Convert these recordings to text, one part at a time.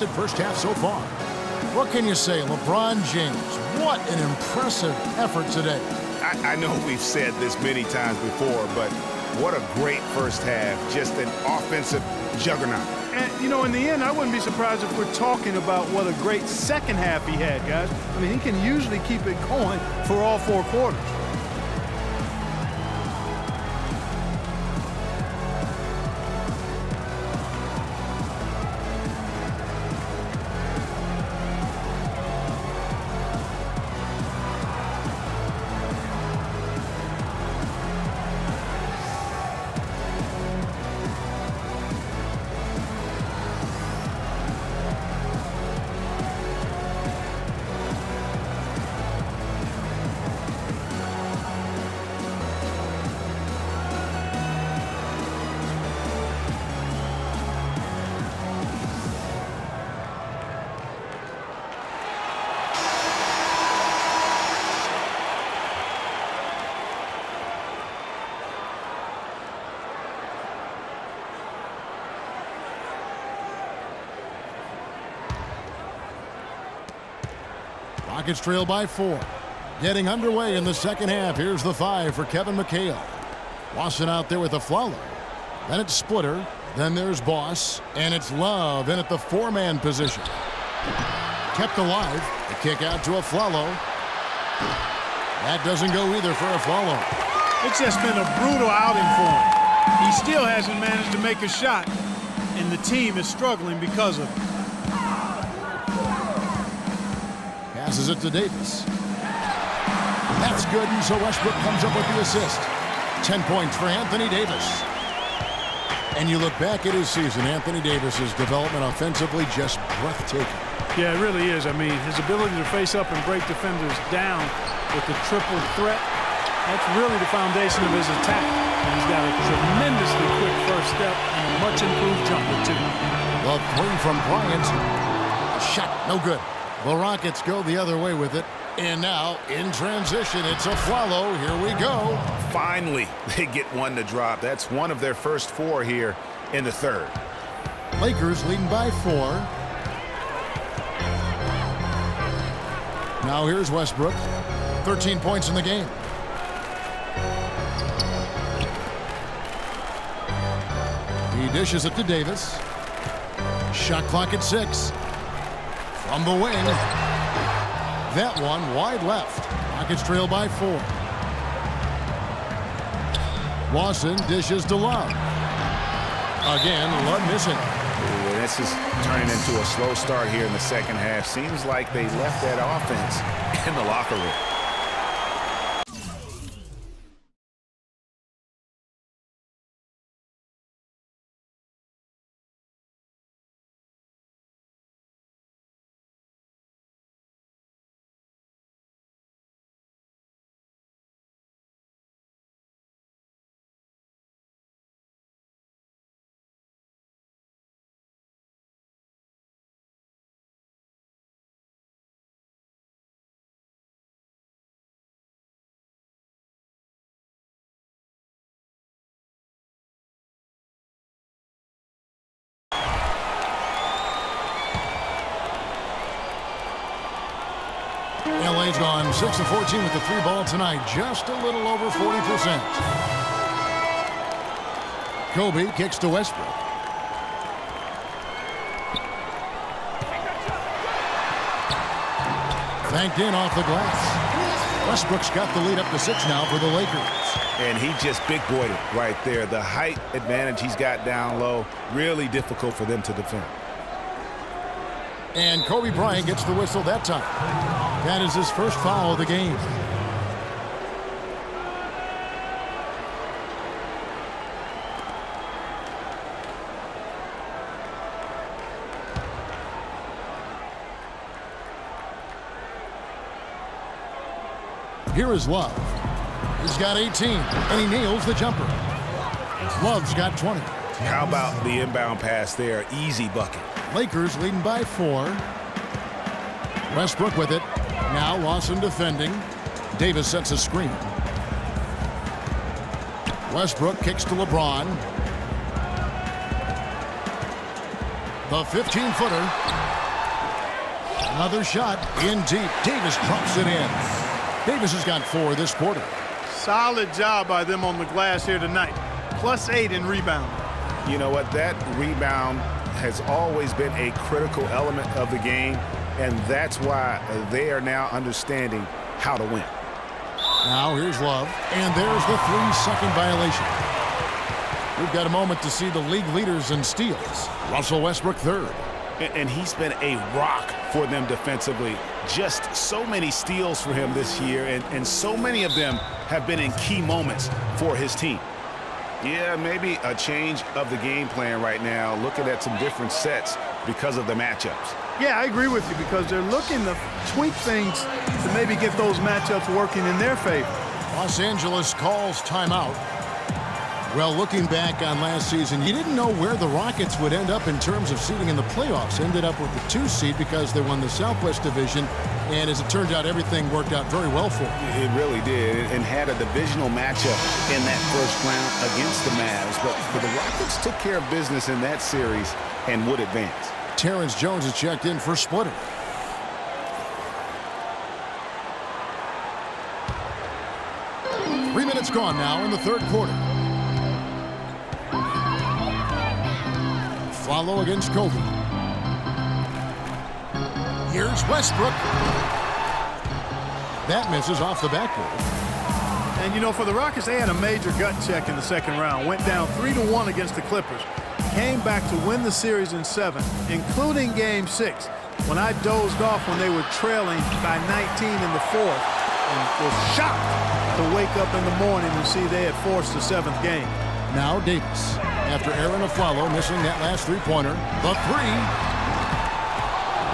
First half so far. What can you say, LeBron James? What an impressive effort today. I know we've said this many times before, but what a great first half. Just an offensive juggernaut. And, you know, in the end, I wouldn't be surprised if we're talking about what a great second half he had, guys. I mean, he can usually keep it going for all 4 quarters. Rockets trail by 4. Getting underway in the second half. Here's the 5 for Kevin McHale. Wasson out there with a follow. Then it's Splitter. Then there's Boss. And it's Love in at the 4-man position. Kept alive. The kick out to Afflalo. That doesn't go either for Afflalo. It's just been a brutal outing for him. He still hasn't managed to make a shot, and the team is struggling because of it. Passes it to Davis. That's good, and so Westbrook comes up with the assist. 10 points for Anthony Davis. And you look back at his season, Anthony Davis's development offensively just breathtaking. Yeah, it really is. I mean, his ability to face up and break defenders down with the triple threat, that's really the foundation of his attack. And he's got a tremendously quick first step and a much improved jumper, too. The 3 from Bryant. Shot, no good. The Rockets go the other way with it. And now, in transition, it's Afflalo. Here we go. Finally, they get one to drop. That's one of their first 4 here in the third. Lakers leading by 4. Now here's Westbrook. 13 points in the game. He dishes it to Davis. Shot clock at 6. From the wing. That one wide left. Rockets trail by 4. Lawson dishes to Love. Again, Love missing. Ooh, this is turning into a slow start here in the second half. Seems like they left that offense in the locker room. LA's gone 6 of 14 with the 3 ball tonight. Just a little over 40%. Kobe kicks to Westbrook. Banked in off the glass. Westbrook's got the lead up to 6 now for the Lakers. And he just big-boyed it right there. The height advantage he's got down low, really difficult for them to defend. And Kobe Bryant gets the whistle that time. That is his first foul of the game. Here is Love. He's got 18, and he nails the jumper. Love's got 20. How about the inbound pass there? Easy bucket. Lakers leading by 4. Westbrook with it. Now Lawson defending. Davis sets a screen. Westbrook kicks to LeBron. The 15-footer. Another shot in deep. Davis drops it in. Davis has got 4 this quarter. Solid job by them on the glass here tonight. +8 in rebound. You know what? That rebound has always been a critical element of the game, and that's why they are now understanding how to win. Now here's Love, and there's the 3-second violation. We've got a moment to see the league leaders in steals. Russell Westbrook third. And he's been a rock for them defensively. Just so many steals for him this year, and so many of them have been in key moments for his team. Yeah, maybe a change of the game plan right now, looking at some different sets because of the matchups. Yeah, I agree with you because they're looking to tweak things to maybe get those matchups working in their favor. Los Angeles calls timeout. Well, looking back on last season, you didn't know where the Rockets would end up in terms of seeding in the playoffs. Ended up with the 2 seed because they won the Southwest Division, and as it turned out, everything worked out very well for them. It really did, and had a divisional matchup in that first round against the Mavs. But the Rockets took care of business in that series and would advance. Terrence Jones is checked in for Splitter. Three minutes gone now in the third quarter. Follow against Kobe. Here's Westbrook. That misses off the backboard. And, you know, for the Rockets, they had a major gut check in the second round. Went down 3-1 against the Clippers. Came back to win the series in 7, including Game 6, when I dozed off when they were trailing by 19 in the 4th and was shocked to wake up in the morning and see they had forced the 7th game. Now Davis. After Aaron Aflalo missing that last three-pointer. The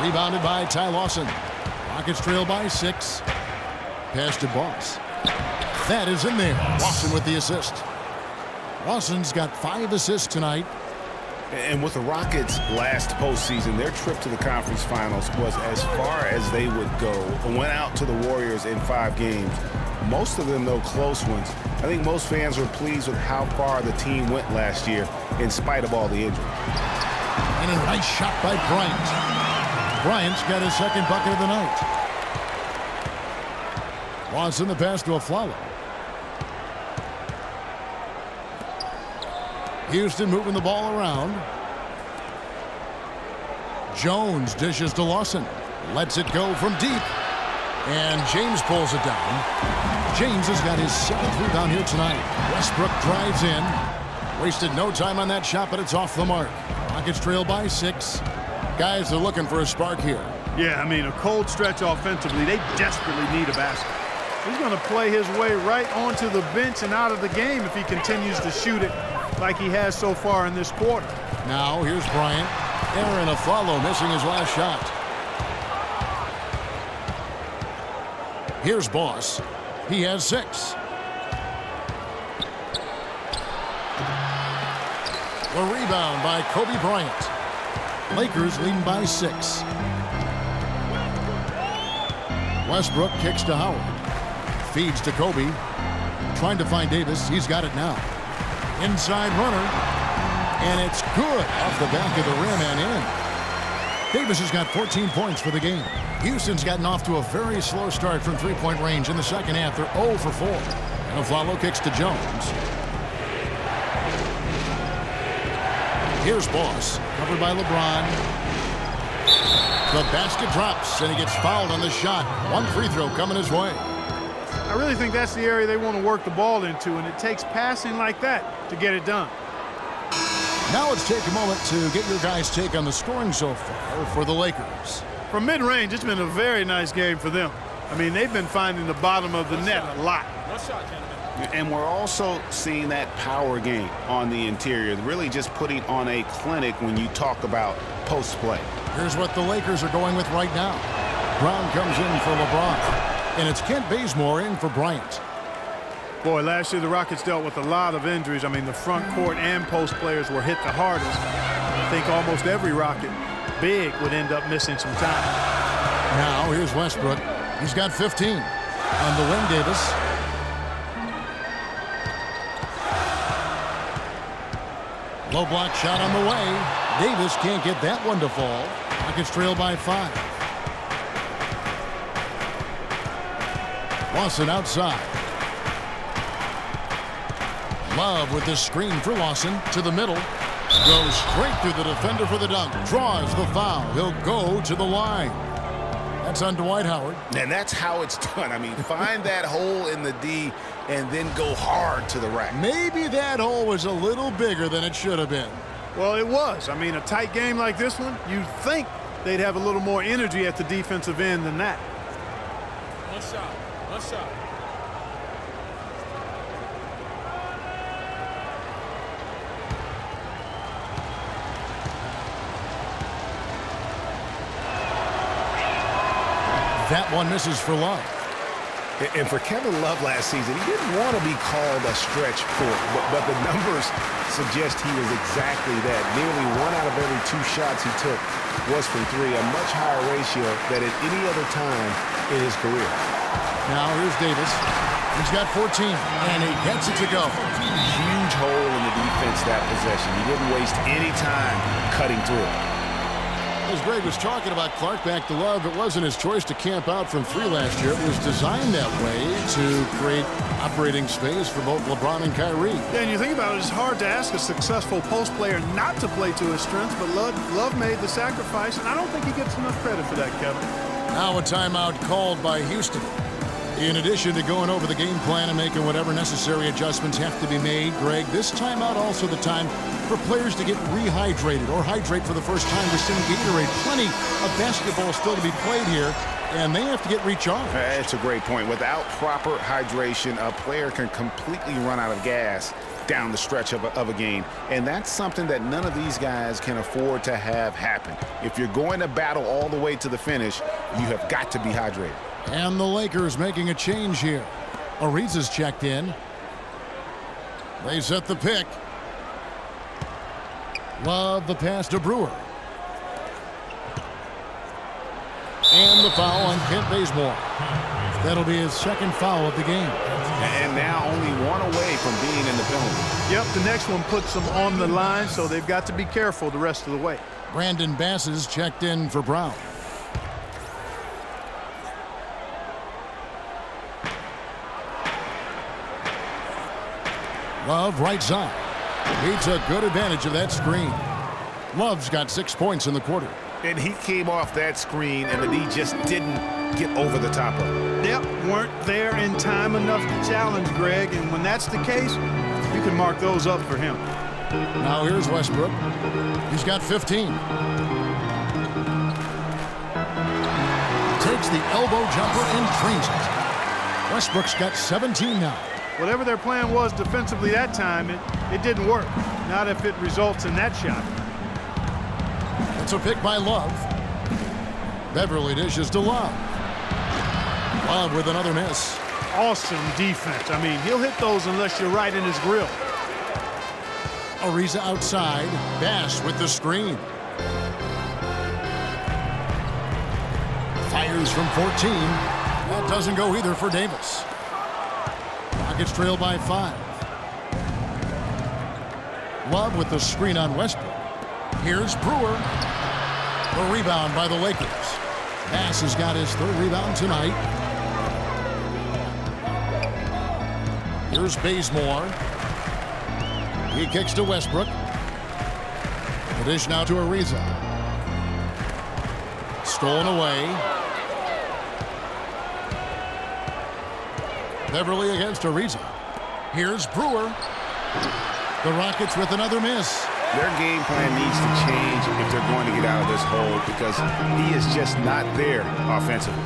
3. Rebounded by Ty Lawson. Rockets trail by 6. Pass to Boss. That is in there. Lawson with the assist. Lawson's got 5 assists tonight. And with the Rockets last postseason, their trip to the conference finals was as far as they would go. Went out to the Warriors in 5 games. Most of them, though, close ones. I think most fans were pleased with how far the team went last year in spite of all the injuries. And a nice shot by Bryant. Bryant's got his second bucket of the night. Watson the pass to Aflalo. Houston moving the ball around. Jones dishes to Lawson. Lets it go from deep. And James pulls it down. James has got his 7th rebound here tonight. Westbrook drives in. Wasted no time on that shot, but it's off the mark. Rockets trail by 6. Guys are looking for a spark here. Yeah, I mean, a cold stretch offensively. They desperately need a basket. He's going to play his way right onto the bench and out of the game if he continues to shoot it like he has so far in this quarter. Now here's Bryant. Aaron Aflalo missing his last shot. Here's Boss. He has 6. The rebound by Kobe Bryant. Lakers leading by 6. Westbrook kicks to Howard. Feeds to Kobe. Trying to find Davis. He's got it now. Inside runner. And it's good off the back of the rim and in. Davis has got 14 points for the game. Houston's gotten off to a very slow start from three-point range in the second half. They're 0 for 4. And Aflalo kicks to Jones. Here's Boss, covered by LeBron. The basket drops, and he gets fouled on the shot. One free throw coming his way. I really think that's the area they want to work the ball into, and it takes passing like that to get it done. Now let's take a moment to get your guys' take on the scoring so far for the Lakers. From mid-range, it's been a very nice game for them. I mean, they've been finding the bottom of the net a lot. And we're also seeing that power game on the interior, really just putting on a clinic when you talk about post play. Here's what the Lakers are going with right now. Brown comes in for LeBron, and it's Kent Bazemore in for Bryant. Boy, last year the Rockets dealt with a lot of injuries. I mean, the front court and post players were hit the hardest. I think almost every Rocket big would end up missing some time. Now here's Westbrook. He's got 15 on the wing. Davis. Low block shot on the way. Davis can't get that one to fall. Rockets trail by 5. Lawson outside. Love with the screen for Lawson to the middle. Goes straight through the defender for the dunk. Draws the foul. He'll go to the line. That's on Dwight Howard. And that's how it's done. I mean, find that hole in the D and then go hard to the rack. Maybe that hole was a little bigger than it should have been. Well, it was. I mean, a tight game like this one, you'd think they'd have a little more energy at the defensive end than that. One shot. One shot. That one misses for Love. And for Kevin Love last season, he didn't want to be called a stretch four, but the numbers suggest he was exactly that. Nearly 1 out of every 2 shots he took was from 3, a much higher ratio than at any other time in his career. Now here's Davis. He's got 14, and he gets it to go. Huge hole in the defense that possession. He didn't waste any time cutting through it. As Greg was talking about Clark back to Love, it wasn't his choice to camp out from 3 last year. It was designed that way to create operating space for both LeBron and Kyrie. Yeah, and you think about it, it's hard to ask a successful post player not to play to his strengths, but Love made the sacrifice, and I don't think he gets enough credit for that, Kevin. Now a timeout called by Houston. In addition to going over the game plan and making whatever necessary adjustments have to be made, Greg, this timeout also the time for players to get rehydrated or hydrate for the first time with some Gatorade. Plenty of basketball still to be played here, and they have to get recharged. That's a great point. Without proper hydration, a player can completely run out of gas down the stretch of a game. And that's something that none of these guys can afford to have happen. If you're going to battle all the way to the finish, you have got to be hydrated. And the Lakers making a change here. Ariza's checked in. They set the pick. Love the pass to Brewer. And the foul on Kent Bazemore. That'll be his second foul of the game. And now only 1 away from being in the penalty. Yep, the next one puts them on the line, so they've got to be careful the rest of the way. Brandon Bass is checked in for Brown. Love right side. He took good advantage of that screen. Love's got 6 points in the quarter. And he came off that screen, and the D just didn't get over the top of it. Yep, weren't there in time enough to challenge Greg, and when that's the case, you can mark those up for him. Now here's Westbrook. He's got 15. Takes the elbow jumper and drains it. Westbrook's got 17 now. Whatever their plan was defensively that time, it didn't work. Not if it results in that shot. It's a pick by Love. Beverly dishes to Love. Love with another miss. Awesome defense. I mean, he'll hit those unless you're right in his grill. Ariza outside. Bass with the screen. Fires from 14. That doesn't go either for Davis. Rockets trail by 5. Love with the screen on Westbrook. Here's Brewer. The rebound by the Lakers. Bass has got his 3rd rebound tonight. Here's Bazemore. He kicks to Westbrook. The dish now to Ariza. Stolen away. Beverly against Ariza. Here's Brewer. The Rockets with another miss. Their game plan needs to change if they're going to get out of this hole because he is just not there offensively.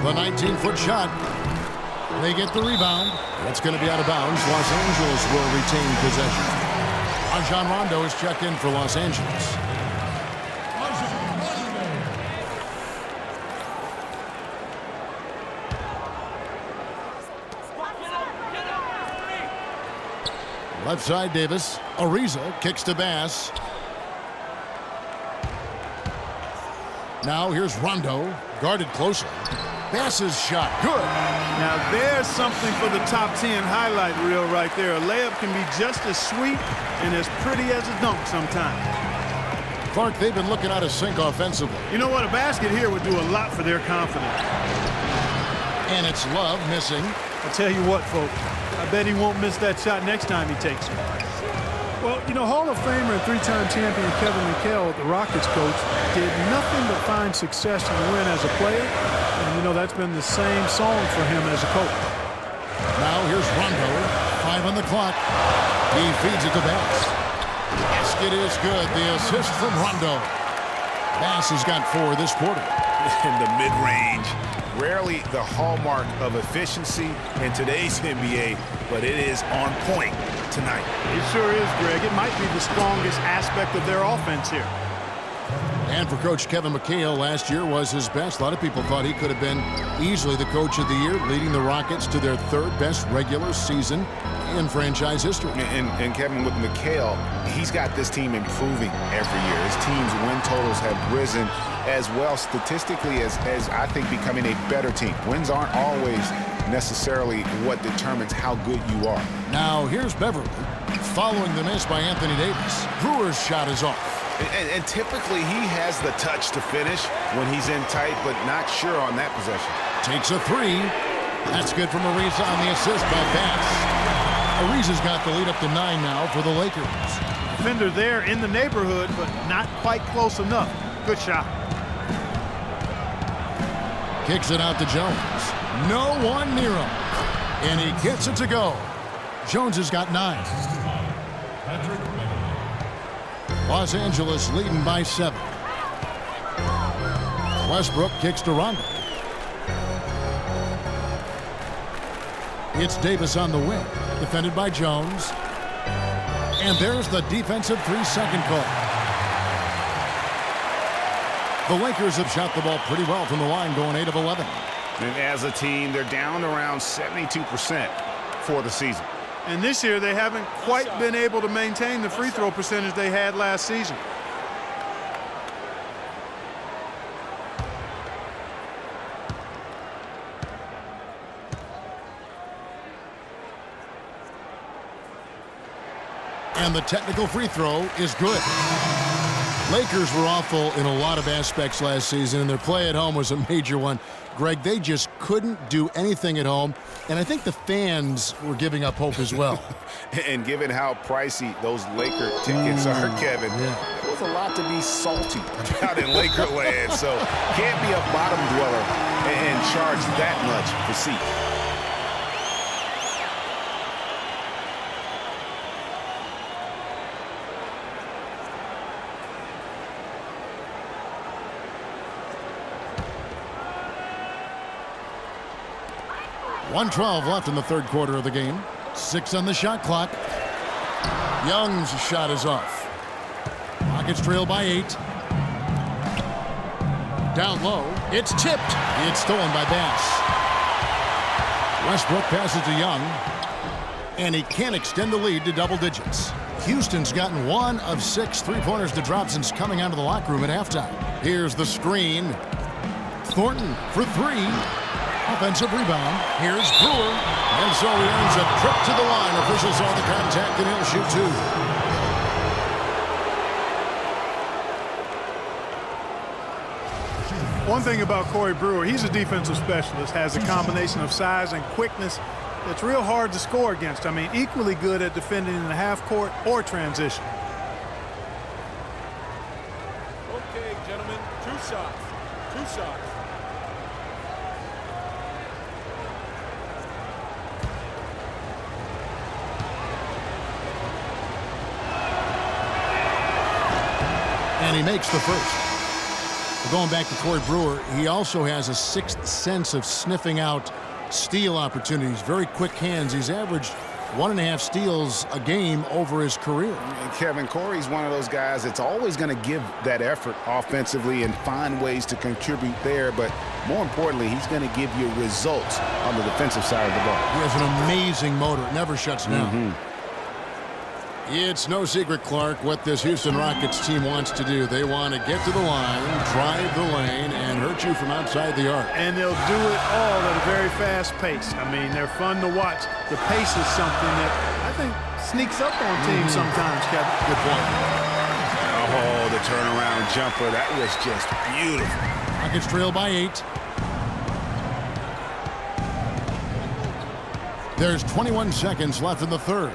The 19-foot shot. They get the rebound. That's going to be out of bounds. Los Angeles will retain possession. Rajon Rondo is checked in for Los Angeles. Left side, Davis. Ariza kicks to Bass. Now here's Rondo, guarded closely. Bass's shot, good. Now there's something for the top 10 highlight reel right there. A layup can be just as sweet and as pretty as a dunk sometimes. Clark, they've been looking out of sync offensively. You know what? A basket here would do a lot for their confidence. And it's Love missing. I tell you what, folks, I bet he won't miss that shot next time he takes it. Well, you know, Hall of Famer and three-time champion Kevin McHale, the Rockets coach, did nothing but find success and win as a player. And, you know, that's been the same song for him as a coach. Now here's Rondo. 5 on the clock. He feeds it to Bass. Basket is good. The assist from Rondo. Bass has got 4 this quarter. In the mid-range, rarely the hallmark of efficiency in today's NBA, but it is on point tonight. It sure is, Greg. It might be the strongest aspect of their offense here. And for Coach Kevin McHale, last year was his best. A lot of people thought he could have been easily the coach of the year, leading the Rockets to their 3rd best regular season in franchise history. And Kevin, with McHale, he's got this team improving every year. His team's win totals have risen as well statistically as I think becoming a better team. Wins aren't always necessarily what determines how good you are. Now here's Beverly. Following the miss by Anthony Davis, Brewer's shot is off. And typically he has the touch to finish when he's in tight, but not sure on that possession. Takes a 3. That's good from Ariza on the assist by Bass. Ariza's got the lead up to 9 now for the Lakers. Defender there in the neighborhood, but not quite close enough. Good shot. Kicks it out to Jones. No one near him. And he gets it to go. Jones has got 9. Los Angeles leading by 7. Westbrook kicks to Rondo. It's Davis on the wing, defended by Jones. And there's the defensive 3-second call. The Lakers have shot the ball pretty well from the line, going 8 of 11. And as a team, they're down around 72% for the season. And this year, they haven't quite been able to maintain the free throw percentage they had last season. And the technical free throw is good. Lakers were awful in a lot of aspects last season, and their play at home was a major one. Greg, they just couldn't do anything at home, and I think the fans were giving up hope as well. And given how pricey those Laker tickets are, Kevin, there's a lot to be salty about in Laker land, so can't be a bottom dweller and charge that much for seats. .112 left in the 3rd quarter of the game. 6 on the shot clock. Young's shot is off. Rockets trail by 8. Down low. It's tipped. It's stolen by Bass. Westbrook passes to Young. And he can't extend the lead to double digits. Houston's gotten 1 of 6 3-pointers to drop since coming out of the locker room at halftime. Here's the screen. Thornton for 3. Offensive rebound. Here's Brewer. And so he earns a trip to the line. Officials saw the contact, and he'll shoot 2. One thing about Corey Brewer, he's a defensive specialist, has a combination of size and quickness that's real hard to score against. I mean, equally good at defending in the half court or transition. Okay, gentlemen, 2 shots. 2 shots. And he makes the first. Going back to Corey Brewer, he also has a 6th sense of sniffing out steal opportunities. Very quick hands. He's averaged 1.5 steals a game over his career. And Kevin, Corey's one of those guys that's always going to give that effort offensively and find ways to contribute there. But more importantly, he's going to give you results on the defensive side of the ball. He has an amazing motor. It never shuts down. It's no secret, Clark, what this Houston Rockets team wants to do. They want to get to the line, drive the lane, and hurt you from outside the arc. And they'll do it all at a very fast pace. I mean, they're fun to watch. The pace is something that I think sneaks up on teams sometimes, Kevin. Good point. Oh, the turnaround jumper. That was just beautiful. Rockets trail by 8. There's 21 seconds left in the third.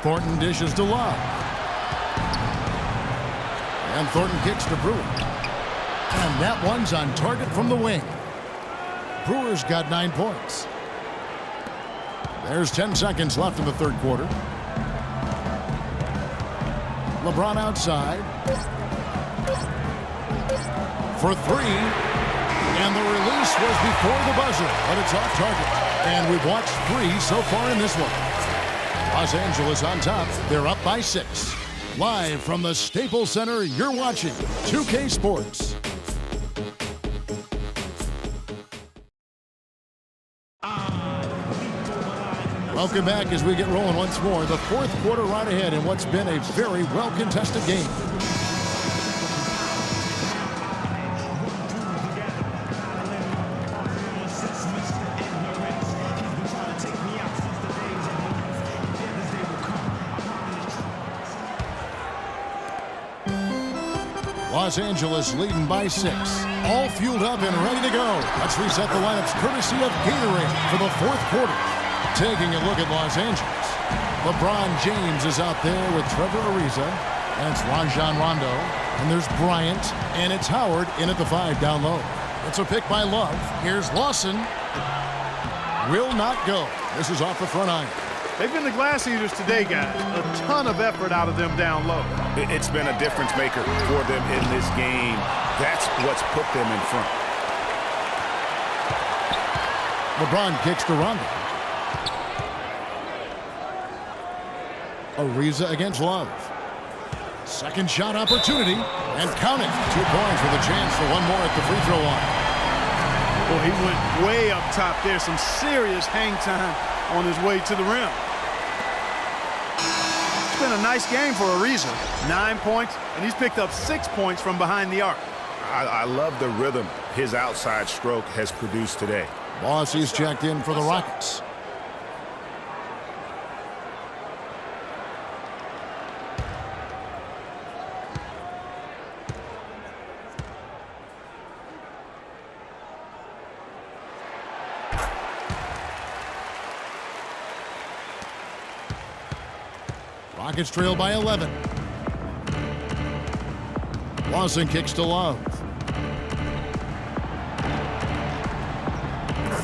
Thornton dishes to Love. And Thornton kicks to Brewer. And that one's on target from the wing. Brewer's got 9 points. There's 10 seconds left in the third quarter. LeBron outside. For 3. And the release was before the buzzer, but it's off target. And we've watched 3 so far in this one. Los Angeles on top. They're up by 6. Live from the Staples Center, you're watching 2K Sports. Welcome back as we get rolling once more. The fourth quarter right ahead in what's been a very well-contested game. Los Angeles leading by 6. All fueled up and ready to go. Let's reset the lineups courtesy of Gatorade for the fourth quarter. Taking a look at Los Angeles. LeBron James is out there with Trevor Ariza. And it's Rajon Rondo. And there's Bryant. And it's Howard in at the 5 down low. It's a pick by Love. Here's Lawson. Will not go. This is off the front iron. They've been the glass eaters today, guys. A ton of effort out of them down low. It's been a difference maker for them in this game. That's what's put them in front. LeBron kicks to Rondo. Ariza against Love. Second shot opportunity. And count it. 2 points with a chance for one more at the free throw line. Well, he went way up top there. Some serious hang time on his way to the rim. It's been a nice game for Ariza. 9 points, and he's picked up 6 points from behind the arc. I love the rhythm his outside stroke has produced today. Bossie's checked in for the Rockets. Rockets trail by 11. Lawson kicks to Love.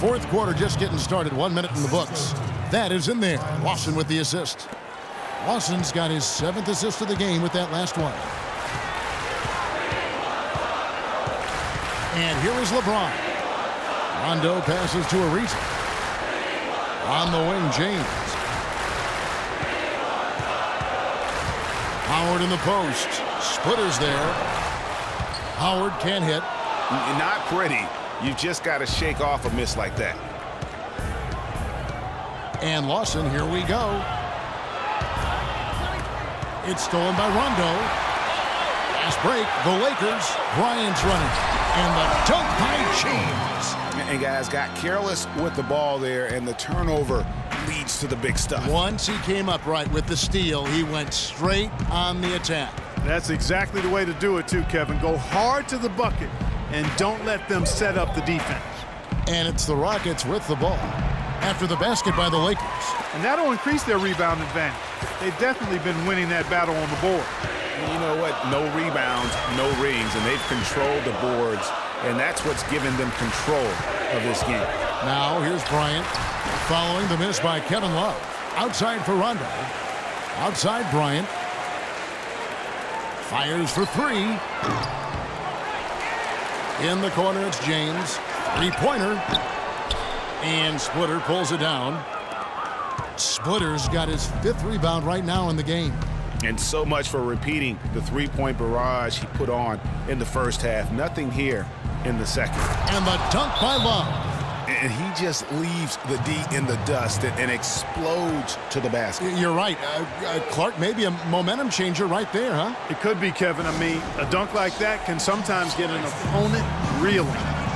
Fourth quarter just getting started. 1 minute in the books. That is in there. Lawson with the assist. Lawson's got his 7th assist of the game with that last one. And here is LeBron. Rondo passes to Ariza. On the wing, James. Howard in the post. Splitter's there. Howard can't hit. Not pretty. You just got to shake off a miss like that. And Lawson, here we go. It's stolen by Rondo. Fast break, the Lakers. Bryant's running. And the dunk by James. And guys got careless with the ball there, and the turnover leads to the big stuff. Once he came up right with the steal, he went straight on the attack. That's exactly the way to do it too, Kevin. Go hard to the bucket and don't let them set up the defense. And it's the Rockets with the ball after the basket by the Lakers. And that'll increase their rebound advantage. They've definitely been winning that battle on the board. And you know what? No rebounds, no rings, and they've controlled the boards, and that's what's given them control of this game. Now here's Bryant following the miss by Kevin Love. Outside for Rondo. Outside Bryant. Fires for 3. In the corner, it's James. 3-pointer. And Splitter pulls it down. Splitter's got his 5th rebound right now in the game. And so much for repeating the 3-point barrage he put on in the first half. Nothing here in the second. And the dunk by Love. And he just leaves the D in the dust and explodes to the basket. You're right. Clark, maybe a momentum changer right there, huh? It could be, Kevin. I mean, a dunk like that can sometimes get an opponent reeling.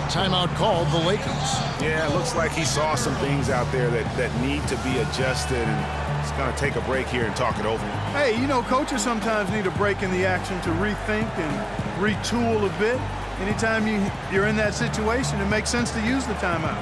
Timeout called the Lakers. Yeah, it looks like he saw some things out there that need to be adjusted, and he's going to take a break here and talk it over. Hey, you know, coaches sometimes need a break in the action to rethink and retool a bit. Anytime you're in that situation, it makes sense to use the timeout.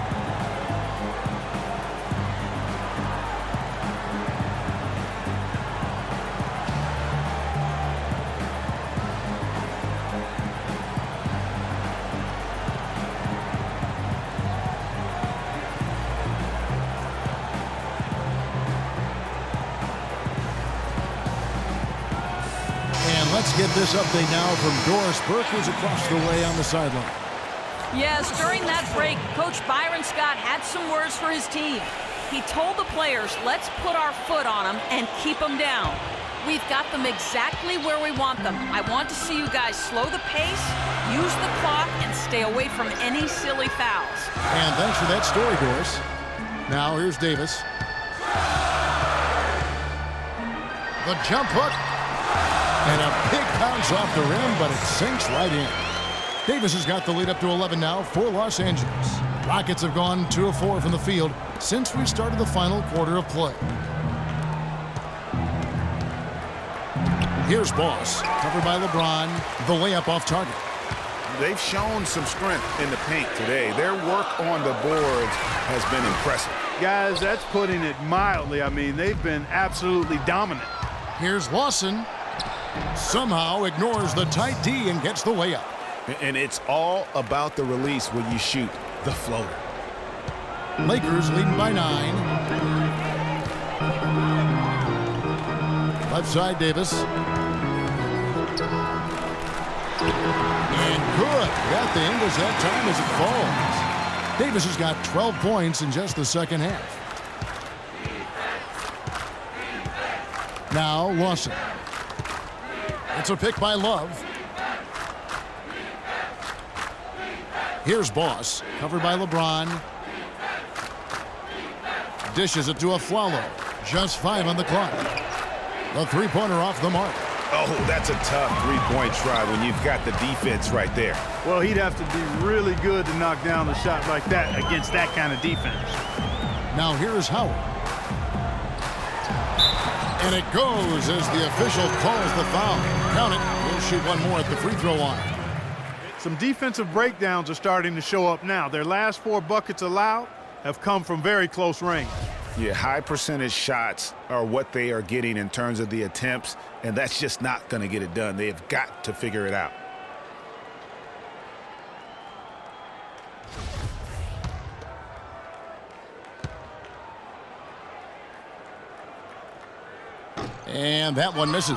get this update now from Doris Burke, who's across the way on the sideline. Yes, during that break, Coach Byron Scott had some words for his team. He told the players, let's put our foot on them and keep them down. We've got them exactly where we want them. I want to see you guys slow the pace, use the clock, and stay away from any silly fouls. And thanks for that story, Doris. Now here's Davis. The jump hook. And a big bounce off the rim, but it sinks right in. Davis has got the lead up to 11 now for Los Angeles. Rockets have gone 2 of 4 from the field since we started the final quarter of play. Here's Boss, covered by LeBron, the layup off target. They've shown some strength in the paint today. Their work on the boards has been impressive. Guys, that's putting it mildly. I mean, they've been absolutely dominant. Here's Lawson. Somehow ignores the tight D and gets the layup. And it's all about the release when you shoot the floater. Lakers leading by 9. Left side, Davis. And good. Got the Ingles that time as it falls. Davis has got 12 points in just the second half. Now Lawson. It's a pick by Love. Here's Boss, covered by LeBron. Dishes it to Afflalo. Just 5 on the clock. The three-pointer off the mark. Oh, that's a tough three-point try when you've got the defense right there. Well, he'd have to be really good to knock down a shot like that against that kind of defense. Now here's Howard. And it goes as the official calls the foul. Count it. We'll shoot one more at the free throw line. Some defensive breakdowns are starting to show up now. Their last 4 buckets allowed have come from very close range. Yeah, high percentage shots are what they are getting in terms of the attempts, and that's just not going to get it done. They have got to figure it out. And that one misses.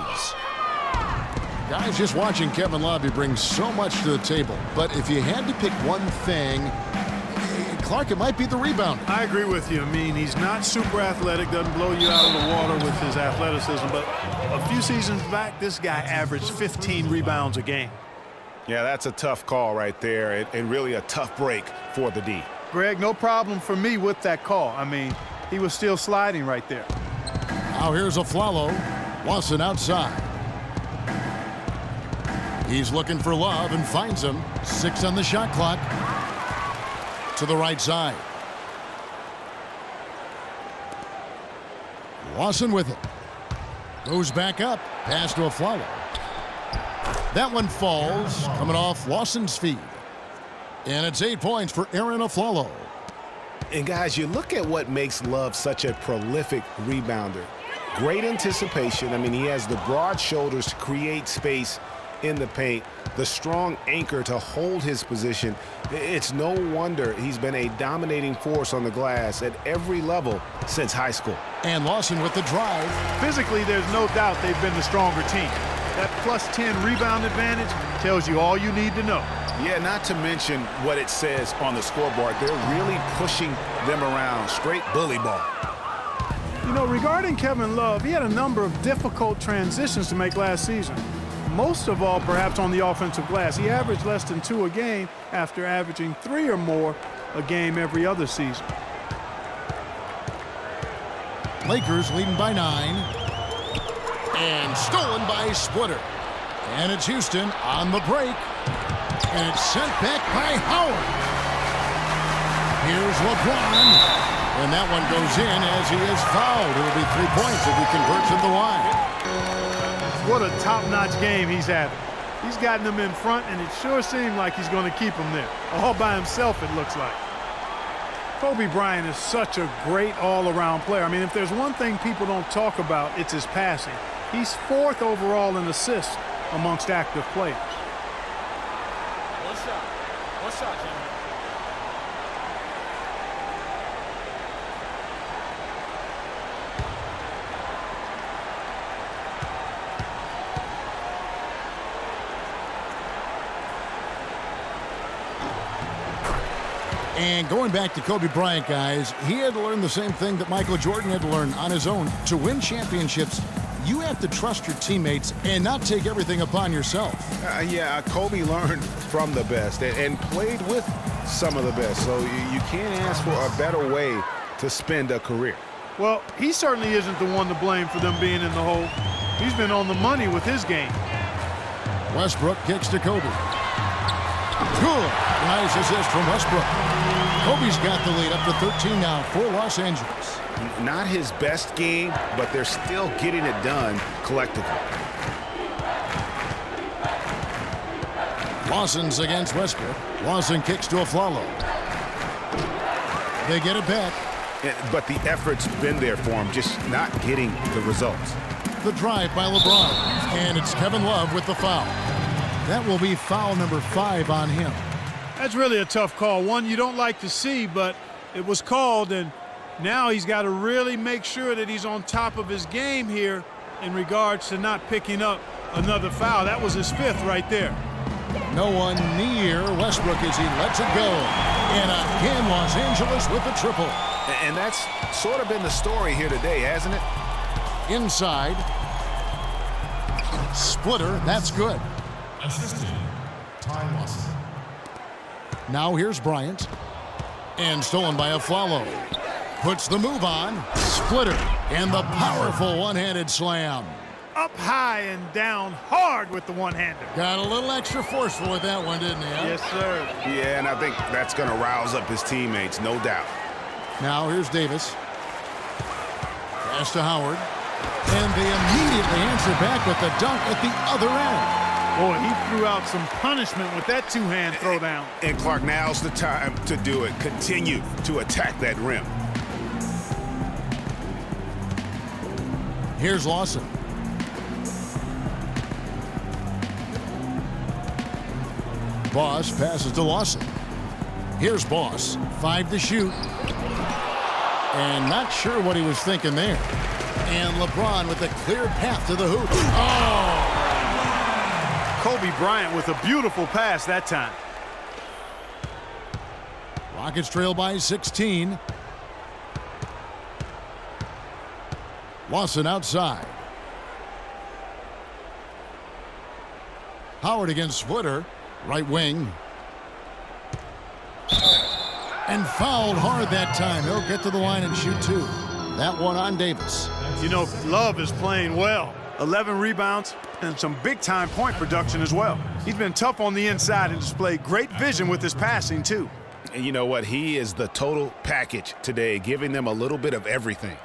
Guys, just watching Kevin Love, he brings so much to the table. But if you had to pick one thing, Clark, it might be the rebound. I agree with you. I mean, he's not super athletic, doesn't blow you out of the water with his athleticism. But a few seasons back, this guy averaged 15 rebounds a game. Yeah, that's a tough call right there, and really a tough break for the D. Greg, no problem for me with that call. I mean, he was still sliding right there. Now here's Afflalo. Lawson outside. He's looking for Love and finds him. 6 on the shot clock. To the right side. Lawson with it. Goes back up. Pass to Afflalo. That one falls. Coming off Lawson's feet. And it's 8 points for Aaron Afflalo. And guys, you look at what makes Love such a prolific rebounder. Great anticipation. I mean, he has the broad shoulders to create space in the paint, the strong anchor to hold his position. It's no wonder he's been a dominating force on the glass at every level since high school. And Lawson with the drive. Physically, there's no doubt they've been the stronger team. That +10 rebound advantage tells you all you need to know. Yeah, not to mention what it says on the scoreboard. They're really pushing them around. Straight bully ball. You know, regarding Kevin Love, he had a number of difficult transitions to make last season. Most of all, perhaps on the offensive glass. He averaged less than 2 a game after averaging 3 or more a game every other season. Lakers leading by 9. And stolen by Splitter. And it's Houston on the break. And it's sent back by Howard. Here's LeBron. And that one goes in as he is fouled. It'll be 3 points if he converts at the line. What a top-notch game he's having. He's gotten them in front, and it sure seemed like he's going to keep them there. All by himself, it looks like. Kobe Bryant is such a great all-around player. I mean, if there's one thing people don't talk about, it's his passing. He's 4th overall in assists amongst active players. One shot, gentlemen. And going back to Kobe Bryant, guys, he had to learn the same thing that Michael Jordan had to learn on his own. To win championships, you have to trust your teammates and not take everything upon yourself. Yeah, Kobe learned from the best and played with some of the best. So you can't ask for a better way to spend a career. Well, he certainly isn't the one to blame for them being in the hole. He's been on the money with his game. Westbrook kicks to Kobe. Good. Nice assist from Westbrook. Kobe's got the lead up to 13 now for Los Angeles. Not his best game, but they're still getting it done collectively. Lawson's against Westbrook. Lawson kicks to Afflalo. They get it back. But the effort's been there for him, just not getting the results. The drive by LeBron. And it's Kevin Love with the foul. That will be foul number 5 on him. That's really a tough call. One you don't like to see, but it was called, and now he's got to really make sure that he's on top of his game here in regards to not picking up another foul. That was his 5th right there. No one near Westbrook as he lets it go. And again, Los Angeles with the triple. And that's sort of been the story here today, hasn't it? Inside. Splitter, that's good. Assisted. Time loss. Now here's Bryant. And stolen by Afflalo. Puts the move on. Splitter. And the powerful one-handed slam. Up high and down hard with the one-hander. Got a little extra forceful with that one, didn't he? Huh? Yes, sir. Yeah, and I think that's going to rouse up his teammates, no doubt. Now here's Davis. Pass to Howard. And they immediately answer back with the dunk at the other end. Boy, he threw out some punishment with that two-hand throwdown. And Clark, now's the time to do it. Continue to attack that rim. Here's Lawson. Boss passes to Lawson. Here's Boss. 5 to shoot. And not sure what he was thinking there. And LeBron with a clear path to the hoop. Oh! Kobe Bryant with a beautiful pass that time. Rockets trail by 16. Lawson outside. Howard against Splitter. Right wing. And fouled hard that time. He'll get to the line and shoot 2. That one on Davis. You know, Love is playing well. 11 rebounds and some big-time point production as well. He's been tough on the inside and displayed great vision with his passing, too. And you know what? He is the total package today, giving them a little bit of everything.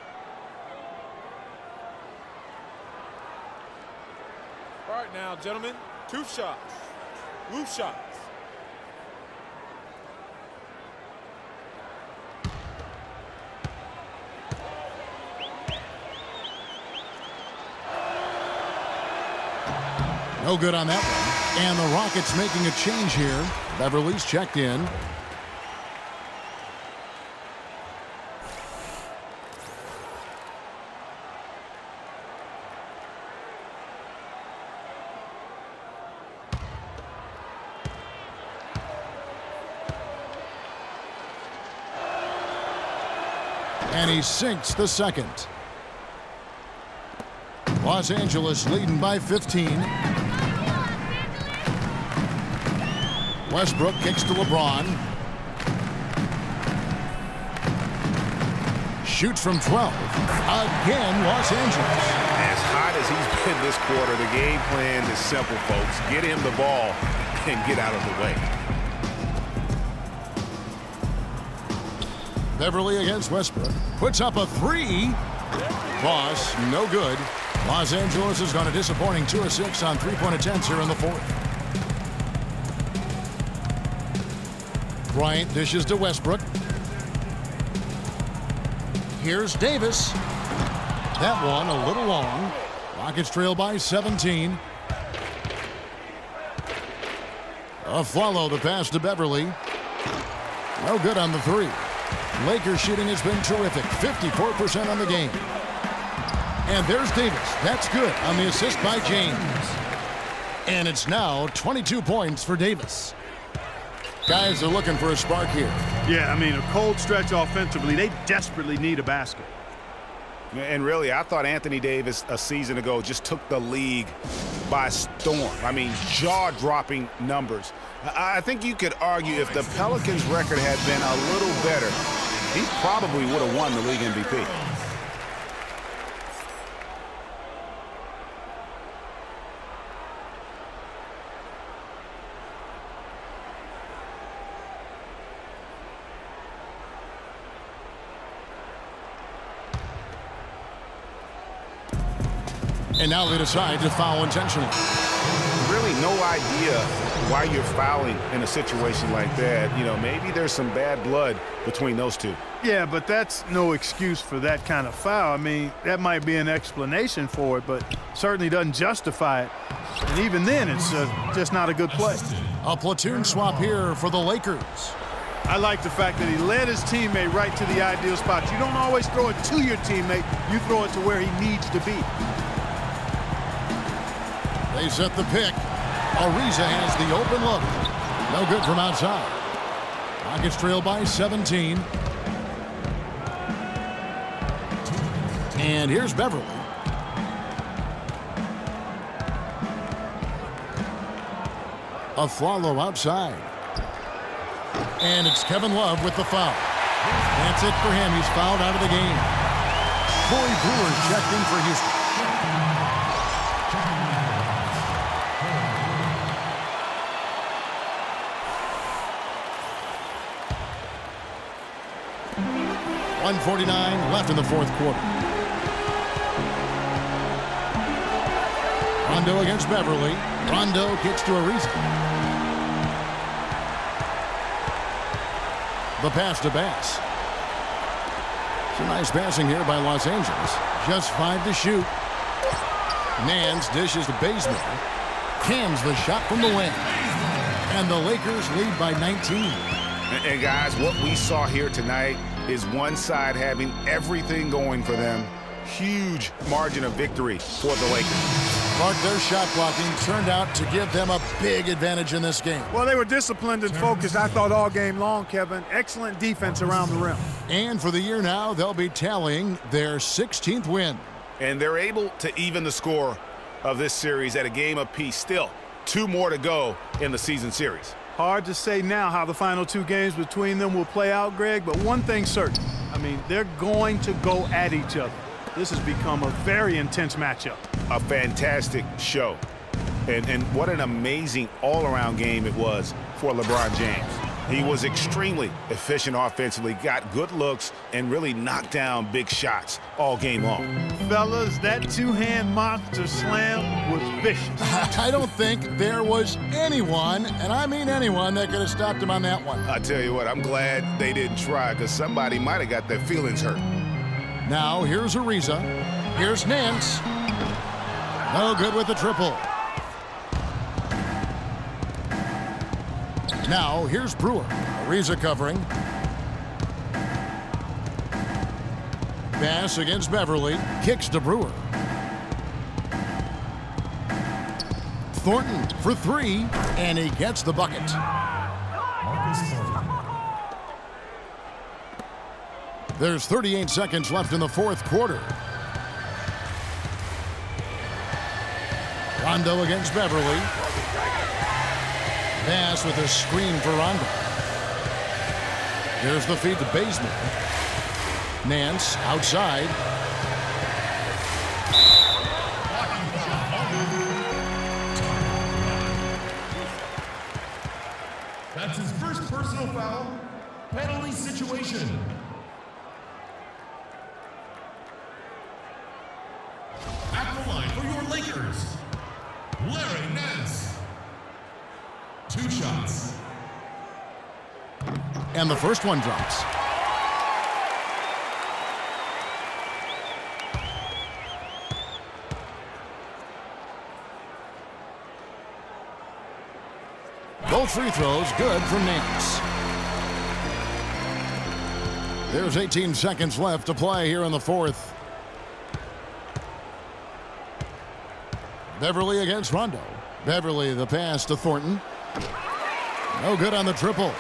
All right now, gentlemen, 2 shots. Loose shots. No good on that one. And the Rockets making a change here. Beverly's checked in. And he sinks the second. Los Angeles leading by 15. Westbrook kicks to LeBron. Shoots from 12. Again, Los Angeles. As hot as he's been this quarter, the game plan is simple, folks. Get him the ball and get out of the way. Beverly against Westbrook. Puts up a 3. Boss, no good. Los Angeles has gone a disappointing 2 of 6 on three-point attempts here in the 4th. Bryant dishes to Westbrook. Here's Davis. That one a little long. Rockets trail by 17. Afflalo the pass to Beverly. No good on the 3. Lakers shooting has been terrific. 54% on the game. And there's Davis. That's good on the assist by James. And it's now 22 points for Davis. Guys are looking for a spark here. Yeah, I mean, a cold stretch offensively. They desperately need a basket. And really, I thought Anthony Davis a season ago just took the league by storm. I mean, jaw-dropping numbers. I think you could argue if the Pelicans' record had been a little better, he probably would have won the league MVP. And now they decide to foul intentionally. Really no idea why you're fouling in a situation like that. You know, maybe there's some bad blood between those two. Yeah, but that's no excuse for that kind of foul. I mean, that might be an explanation for it, but certainly doesn't justify it. And even then, it's just not a good play. A platoon swap here for the Lakers. I like the fact that he led his teammate right to the ideal spot. You don't always throw it to your teammate. You throw it to where he needs to be. They set the pick. Ariza has the open look. No good from outside. Rockets trail by 17. And here's Beverly. Afflalo outside. And it's Kevin Love with the foul. That's it for him. He's fouled out of the game. Corey Brewer checked in for Houston. .149 left in the fourth quarter. Rondo against Beverly. Rondo kicks to Ariza. The pass to Bass. Some nice passing here by Los Angeles. Just 5 to shoot. Nance dishes to Bazemore. Cams the shot from the wing. And the Lakers lead by 19. And guys, what we saw here tonight is one side having everything going for them. Huge margin of victory for the Lakers. Mark, their shot blocking turned out to give them a big advantage in this game. Well, they were disciplined and focused, I thought, all game long, Kevin. Excellent defense around the rim. And for the year now, they'll be tallying their 16th win. And they're able to even the score of this series at a game apiece. Still, 2 more to go in the season series. Hard to say now how the final 2 games between them will play out, Greg, but one thing's certain. I mean, they're going to go at each other. This has become a very intense matchup. A fantastic show. And what an amazing all-around game it was for LeBron James. He was extremely efficient offensively, got good looks, and really knocked down big shots all game long. Fellas, that 2-hand monster slam was vicious. I don't think there was anyone, and I mean anyone, that could have stopped him on that one. I tell you what, I'm glad they didn't try, because somebody might have got their feelings hurt. Now here's Ariza. Here's Nance. No good with the triple. Now here's Brewer. Ariza covering. Pass against Beverly. Kicks to Brewer. Thornton for 3, and he gets the bucket. There's 38 seconds left in the fourth quarter. Rondo against Beverly. Pass with a screen for Rondo. Here's the feed to Bazemore. Nance outside. That's his first personal foul. Penalty situation. At the line for your Lakers, Larry Nance. 2 shots. And the first one drops. Both free throws good from Nance. There's 18 seconds left to play here in the fourth. Beverly against Rondo. Beverly the pass to Thornton. No good on the triple.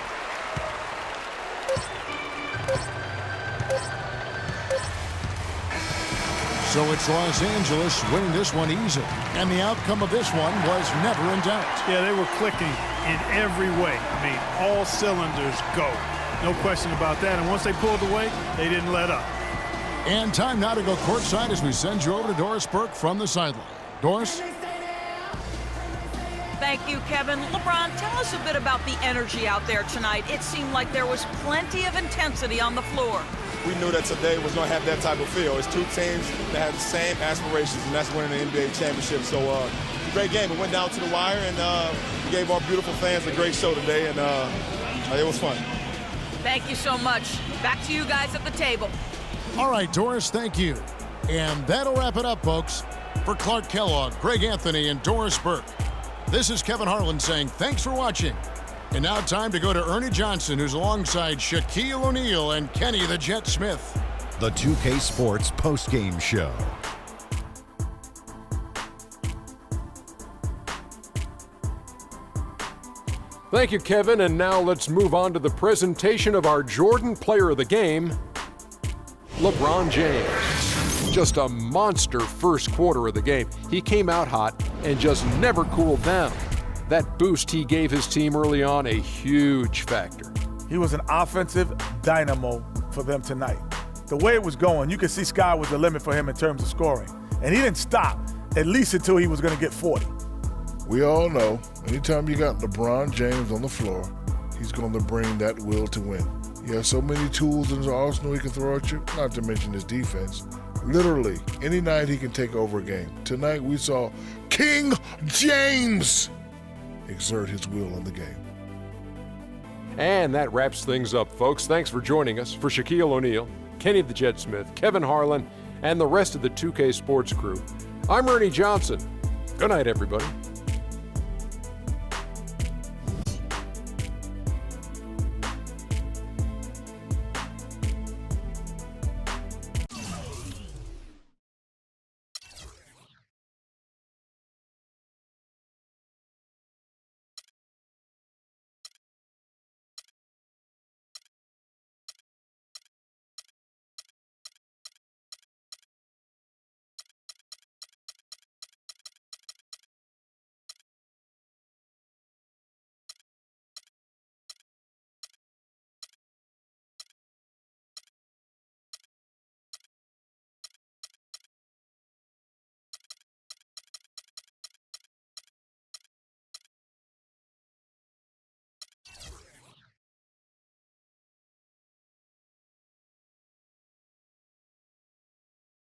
So it's Los Angeles winning this one easily. And the outcome of this one was never in doubt. Yeah, they were clicking in every way. I mean, all cylinders go. No question about that. And once they pulled away, they didn't let up. And time now to go courtside as we send you over to Doris Burke from the sideline. Doris? Thank you, Kevin. LeBron, tell us a bit about the energy out there tonight. It seemed like there was plenty of intensity on the floor. We knew that today was going to have that type of feel. It's two teams that have the same aspirations, and that's winning the NBA championship. So, great game. It went down to the wire, and we gave our beautiful fans a great show today, and it was fun. Thank you so much. Back to you guys at the table. All right, Doris, thank you. And that'll wrap it up, folks. For Clark Kellogg, Greg Anthony, and Doris Burke, this is Kevin Harlan saying thanks for watching. And now time to go to Ernie Johnson, who's alongside Shaquille O'Neal and Kenny the Jet Smith. The 2K Sports postgame show. Thank you, Kevin. And now let's move on to the presentation of our Jordan Player of the Game, LeBron James. Just a monster first quarter of the game. He came out hot and just never cooled down. That boost he gave his team early on, a huge factor. He was an offensive dynamo for them tonight. The way it was going, you could see sky was the limit for him in terms of scoring. And he didn't stop, at least until he was going to get 40. We all know, anytime you got LeBron James on the floor, he's going to bring that will to win. He has so many tools in his arsenal he can throw at you, not to mention his defense. Literally, any night he can take over a game. Tonight we saw King James exert his will in the game. And that wraps things up, folks. Thanks for joining us. For Shaquille O'Neal, Kenny the Jet Smith, Kevin Harlan, and the rest of the 2K Sports crew, I'm Ernie Johnson. Good night, everybody.